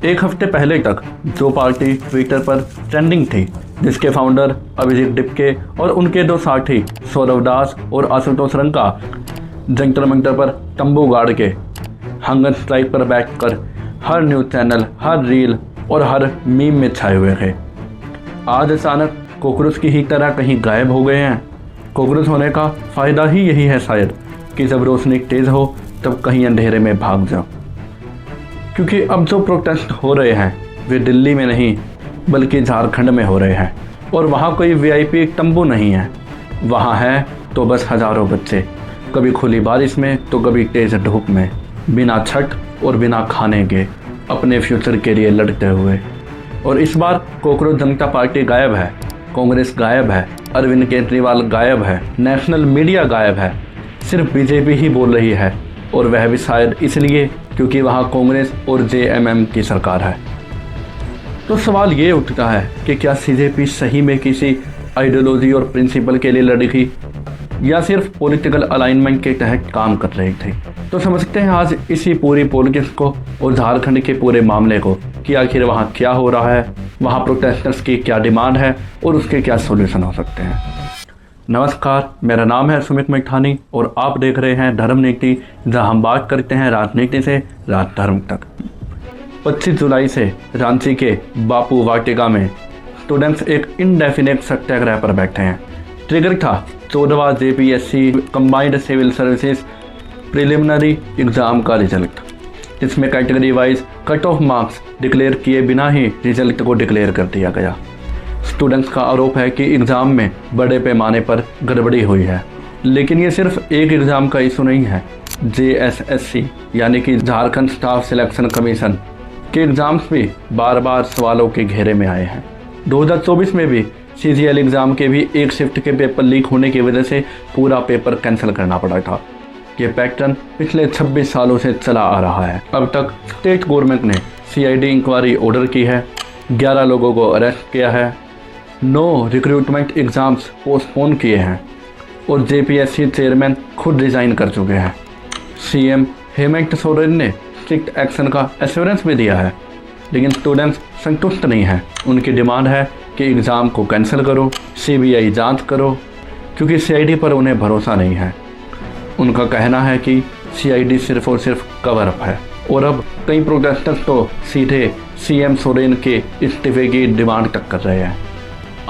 एक हफ्ते पहले तक जो पार्टी ट्विटर पर ट्रेंडिंग थी, जिसके फाउंडर अभिजीत डिपके और उनके दो साथी सौरव दास और आशुतोष रंका जंतर मंतर पर तंबू गाड़ के हंगर स्ट्राइक पर बैठकर हर न्यूज़ चैनल, हर रील और हर मीम में छाए हुए थे, आज अचानक कॉकरोच की ही तरह कहीं गायब हो गए हैं। कॉकरोच होने का फ़ायदा ही यही है शायद कि जब रोशनी तेज़ हो तब कहीं अंधेरे में भाग जाओ, क्योंकि अब जो प्रोटेस्ट हो रहे हैं वे दिल्ली में नहीं बल्कि झारखंड में हो रहे हैं, और वहाँ कोई वीआईपी तंबू नहीं है। वहाँ है तो बस हज़ारों बच्चे, कभी खुली बारिश में तो कभी तेज़ धूप में, बिना छत और बिना खाने के अपने फ्यूचर के लिए लड़ते हुए। और इस बार कॉकरोच जनता पार्टी गायब है, कांग्रेस गायब है, अरविंद केजरीवाल गायब है, नेशनल मीडिया गायब है, सिर्फ बीजेपी ही बोल रही है, और वह भी शायद इसलिए क्योंकि वहाँ कांग्रेस और जेएमएम की सरकार है। तो सवाल ये उठता है कि क्या सीजेपी सही में किसी आइडियोलॉजी और प्रिंसिपल के लिए लड़ी थी या सिर्फ पॉलिटिकल अलाइनमेंट के तहत काम कर रही थी। तो समझते हैं आज इसी पूरी पॉलिटिक्स को और झारखंड के पूरे मामले को कि आखिर वहाँ क्या हो रहा है, वहाँ प्रोटेस्टर्स की क्या डिमांड है और उसके क्या सॉल्यूशन हो सकते हैं। नमस्कार, मेरा नाम है सुमित मैठानी और आप देख रहे हैं धर्म नीति, जहाँ हम बात करते हैं राजनीति से राजधर्म तक। 25 जुलाई से रांची के बापू वाटिका में स्टूडेंट्स एक इनडेफिनेट सत्याग्रह पर बैठे हैं। ट्रिगर था 14वां JPSC combined civil services preliminary exam का रिजल्ट, जिसमें category wise cut off marks declare किए बिना ही रिजल्ट को डिक्लेयर कर दिया गया। स्टूडेंट्स का आरोप है कि एग्ज़ाम में बड़े पैमाने पर गड़बड़ी हुई है, लेकिन ये सिर्फ एक एग्ज़ाम का इशू नहीं है। जेएसएससी यानी कि झारखंड स्टाफ सिलेक्शन कमीशन के एग्ज़ाम्स भी बार बार सवालों के घेरे में आए हैं। 2024 में भी सीजीएल एग्ज़ाम के भी एक शिफ्ट के पेपर लीक होने की वजह से पूरा पेपर कैंसिल करना पड़ा था। ये पैटर्न पिछले 26 सालों से चला आ रहा है। अब तक स्टेट गवर्नमेंट ने सीआईडी इंक्वायरी ऑर्डर की है, 11 लोगों को अरेस्ट किया है, 9 रिक्रूटमेंट एग्ज़ाम्स पोस्टपोन किए हैं और जेपीएससी चेयरमैन खुद रिज़ाइन कर चुके हैं। सीएम हेमंत सोरेन ने स्ट्रिक्ट एक्शन का एश्योरेंस भी दिया है, लेकिन स्टूडेंट्स संतुष्ट नहीं हैं। उनकी डिमांड है कि एग्ज़ाम को कैंसिल करो, सीबीआई जांच करो, क्योंकि सीआईडी पर उन्हें भरोसा नहीं है। उनका कहना है कि सीआईडी सिर्फ और सिर्फ कवर अप है, और अब कई प्रोटेस्टर्स तो सीधे सीएम सोरेन के इस्तीफे की डिमांड तक कर रहे हैं।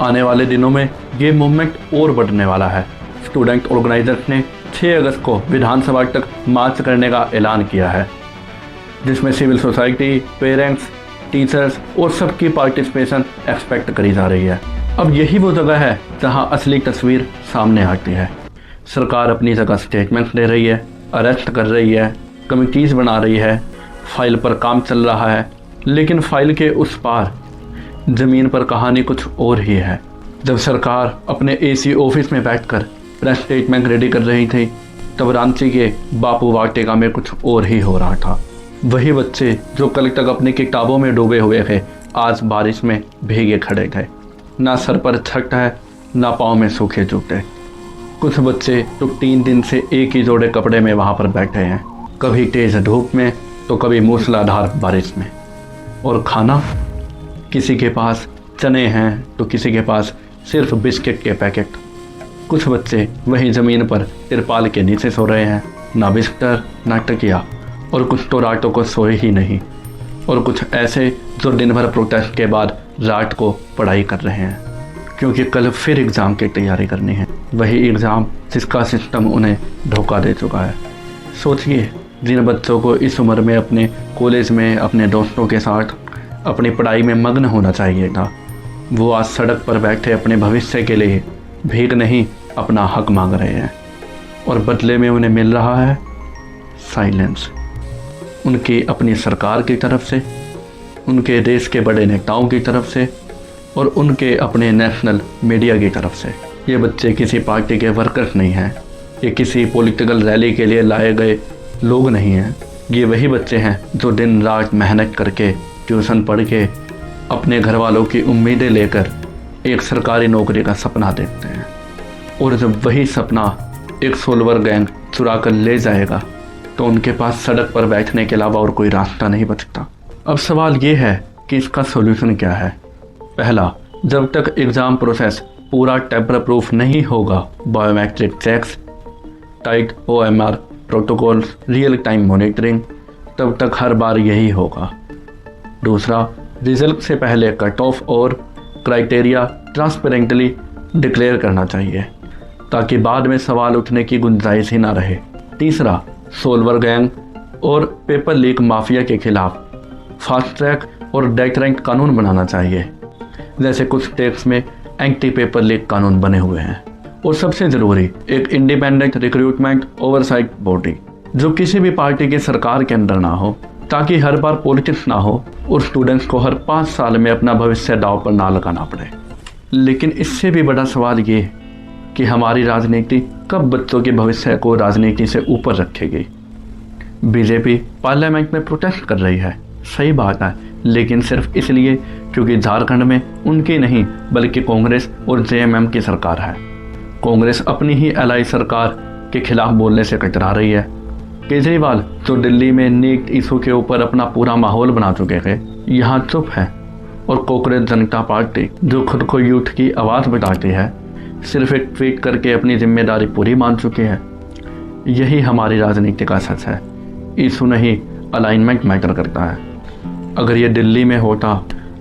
आने वाले दिनों में ये मूवमेंट और बढ़ने वाला है। स्टूडेंट ऑर्गेनाइजर्स ने 6 अगस्त को विधानसभा तक मार्च करने का ऐलान किया है, जिसमें सिविल सोसाइटी, पेरेंट्स, टीचर्स और सबकी पार्टिसिपेशन एक्सपेक्ट करी जा रही है। अब यही वो जगह है जहां असली तस्वीर सामने आती है। सरकार अपनी जगह स्टेटमेंट दे रही है, अरेस्ट कर रही है, कमिटीज़ बना रही है, फाइल पर काम चल रहा है, लेकिन फाइल के उस पार ज़मीन पर कहानी कुछ और ही है। जब सरकार अपने एसी ऑफिस में बैठकर प्रेस स्टेटमेंट रेडी कर रही थी, तब रांची के बापू वाटिका में कुछ और ही हो रहा था। वही बच्चे जो कल तक अपनी किताबों में डूबे हुए थे, आज बारिश में भीगे खड़े थे। ना सर पर छत है, ना पाँव में सूखे जूते। कुछ बच्चे तो 3 दिन से एक ही जोड़े कपड़े में वहाँ पर बैठे हैं, कभी तेज़ धूप में तो कभी मूसलाधार बारिश में। और खाना, किसी के पास चने हैं तो किसी के पास सिर्फ बिस्किट के पैकेट। कुछ बच्चे वहीं ज़मीन पर तिरपाल के नीचे सो रहे हैं, ना बिस्तर ना तकिया, और कुछ तो रातों को सोए ही नहीं, और कुछ ऐसे जो दिन भर प्रोटेस्ट के बाद रात को पढ़ाई कर रहे हैं, क्योंकि कल फिर एग्ज़ाम की तैयारी करनी है। वही एग्ज़ाम जिसका सिस्टम उन्हें धोखा दे चुका है। सोचिए, जिन बच्चों को इस उम्र में अपने कॉलेज में अपने दोस्तों के साथ अपनी पढ़ाई में मग्न होना चाहिए था, वो आज सड़क पर बैठे अपने भविष्य के लिए भीख नहीं अपना हक मांग रहे हैं, और बदले में उन्हें मिल रहा है साइलेंस। उनकी अपनी सरकार की तरफ से, उनके देश के बड़े नेताओं की तरफ से, और उनके अपने नेशनल मीडिया की तरफ से। ये बच्चे किसी पार्टी के वर्कर्स नहीं हैं, ये किसी पॉलिटिकल रैली के लिए लाए गए लोग नहीं हैं। ये वही बच्चे हैं जो दिन रात मेहनत करके, ट्यूशन पढ़ के, अपने घर वालों की उम्मीदें लेकर एक सरकारी नौकरी का सपना देखते हैं, और जब वही सपना एक सोल्वर गैंग चुरा कर ले जाएगा तो उनके पास सड़क पर बैठने के अलावा और कोई रास्ता नहीं बचता। अब सवाल ये है कि इसका सॉल्यूशन क्या है। पहला, जब तक एग्ज़ाम प्रोसेस पूरा टेम्पर प्रूफ नहीं होगा, biometric checks, tight OMR protocols, real time monitoring, तब तक हर बार यही होगा। दूसरा, रिजल्ट से पहले कट ऑफ और क्राइटेरिया ट्रांसपेरेंटली डिक्लेयर करना चाहिए ताकि बाद में सवाल उठने की गुंजाइश ही ना रहे। तीसरा, सोल्वर गैंग और पेपर लीक माफिया के खिलाफ फास्ट ट्रैक और डेटरेंट कानून बनाना चाहिए, जैसे कुछ स्टेट्स में एंटी पेपर लीक कानून बने हुए हैं। और सबसे ज़रूरी, एक इंडिपेंडेंट रिक्रूटमेंट ओवरसाइट बॉडी जो किसी भी पार्टी की सरकार के अंदर ना हो, ताकि हर बार पॉलिटिक्स ना हो और स्टूडेंट्स को हर 5 साल में अपना भविष्य दांव पर ना लगाना पड़े। लेकिन इससे भी बड़ा सवाल ये कि हमारी राजनीति कब बच्चों के भविष्य को राजनीति से ऊपर रखेगी। बीजेपी पार्लियामेंट में प्रोटेस्ट कर रही है, सही बात है, लेकिन सिर्फ इसलिए क्योंकि झारखंड में उनकी नहीं बल्कि कांग्रेस और JMM की सरकार है। कांग्रेस अपनी ही एलाई सरकार के खिलाफ बोलने से कतरा रही है। केजरीवाल जो दिल्ली में नीट इशू के ऊपर अपना पूरा माहौल बना चुके थे, यहाँ चुप है। और कांग्रेस जनता पार्टी जो खुद को यूथ की आवाज़ बताती है, सिर्फ एक ट्वीट करके अपनी जिम्मेदारी पूरी मान चुकी है। यही हमारी राजनीति का सच है। इशू नहीं, अलाइनमेंट मैटर करता है। अगर ये दिल्ली में होता,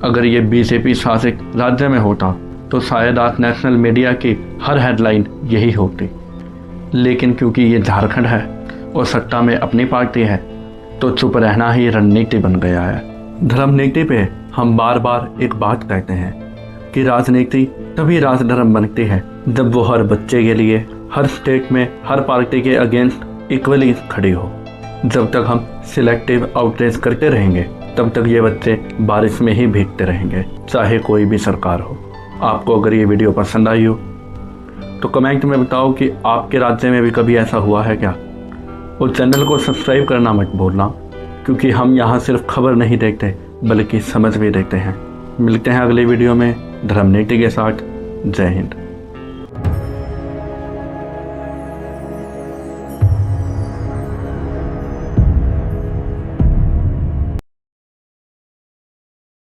अगर ये बीजेपी शासित राज्य में होता, तो शायद आज नेशनल मीडिया की हर हेडलाइन यही होती। लेकिन क्योंकि ये झारखंड है और सत्ता में अपनी पार्टी है, तो चुप रहना ही रणनीति बन गया है। धर्म नीति पे हम बार बार एक बात कहते हैं कि राजनीति तभी राजधर्म बनती है जब वो हर बच्चे के लिए, हर स्टेट में, हर पार्टी के अगेंस्ट इक्वली खड़ी हो। जब तक हम सिलेक्टिव आउटरीच करते रहेंगे, तब तक ये बच्चे बारिश में ही भीगते रहेंगे, चाहे कोई भी सरकार हो। आपको अगर ये वीडियो पसंद आई हो तो कमेंट में बताओ कि आपके राज्य में भी कभी ऐसा हुआ है क्या। और चैनल को सब्सक्राइब करना मत भूलना, क्योंकि हम यहाँ सिर्फ खबर नहीं देखते बल्कि समझ भी देते हैं। मिलते हैं अगले वीडियो में धर्म नीति के साथ। जय हिंद।